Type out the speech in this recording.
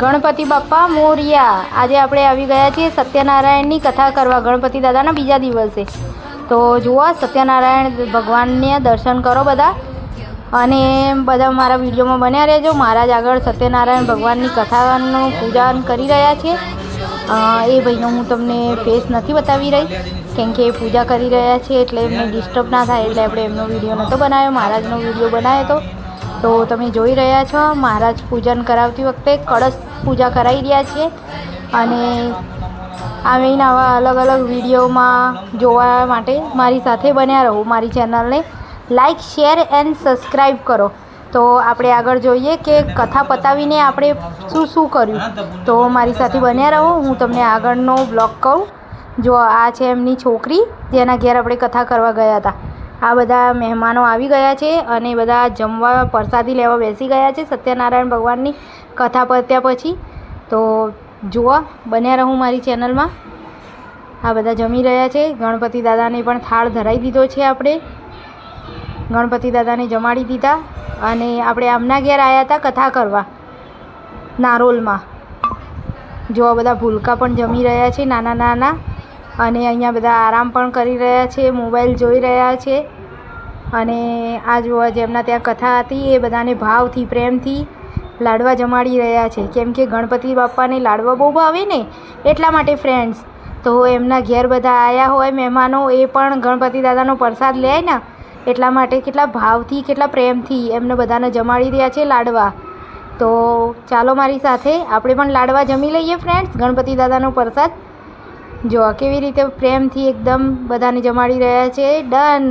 ગણપતિ બાપ્પા મોરિયા। આજે આપણે આવી ગયા છીએ સત્યનારાયણની કથા કરવા ગણપતિ દાદાના બીજા દિવસે। તો જુઓ સત્યનારાયણ ભગવાનને દર્શન કરો બધા અને બધા મારા વિડીયોમાં બન્યા રહેજો। મહારાજ આગળ સત્યનારાયણ ભગવાનની કથાનું પૂજન કરી રહ્યા છે। એ ભાઈનો હું તમને ફેસ નથી બતાવી રહી કેમ કે પૂજા કરી રહ્યા છે એટલે એમને ડિસ્ટર્બ ના થાય એટલે આપણે એમનો વિડીયો નહોતો બનાવ્યો, મહારાજનો વિડીયો બનાવ્યો હતો। તો તમે જોઈ રહ્યા છો મહારાજ પૂજન કરાવતી વખતે કળશ પૂજા કરાવી રહ્યા છે અને આવીને આવા અલગ અલગ વિડીયોમાં જોવા માટે મારી સાથે બન્યા રહો। મારી ચેનલને લાઇક શેર એન્ડ સબસ્ક્રાઈબ કરો। તો આપણે આગળ જોઈએ કે કથા પતાવીને આપણે શું શું કર્યું, તો મારી સાથે બન્યા રહો। હું તમને આગળનો બ્લોગ કહું। જો આ છે એમની છોકરી જેના ઘેર આપણે કથા કરવા ગયા હતા। આ બધા મહેમાનો આવી ગયા છે અને બધા જમવા પ્રસાદી લેવા બેસી ગયા છે સત્યનારાયણ ભગવાનની કથા પત્યા પછી। તો જુઓ બન્યા રહું મારી ચેનલમાં। આ બધા જમી રહ્યા છે। ગણપતિ દાદાને પણ થાળ ધરાવી દીધો છે આપણે। ગણપતિ દાદાને જમાડી દીધા અને આપણે આમના ઘેર આવ્યા હતા કથા કરવા નારોલમાં। જો બધા ભૂલકા પણ જમી રહ્યા છે નાના નાના અને અહીંયા બધા આરામ પણ કરી રહ્યા છે, મોબાઈલ જોઈ રહ્યા છે। અને આ જોવા જેમના ત્યાં કથા હતી એ બધાને ભાવથી પ્રેમથી લાડવા જમાડી રહ્યા છે કેમ કે ગણપતિ બાપ્પાને લાડવા બહુ ભાવે ને એટલા માટે ફ્રેન્ડ્સ। તો એમના ઘેર બધા આવ્યા હોય મહેમાનો એ પણ ગણપતિ દાદાનો પ્રસાદ લે ને એટલા માટે કેટલા ભાવથી કેટલા પ્રેમથી એમને બધાને જમાડી રહ્યા છે લાડવા। તો ચાલો મારી સાથે આપણે પણ લાડવા જમી લઈએ ફ્રેન્ડ્સ ગણપતિ દાદાનો પ્રસાદ। જો કેવી રીતે પ્રેમથી એકદમ બધાને જમાડી રહ્યા છે। ડન।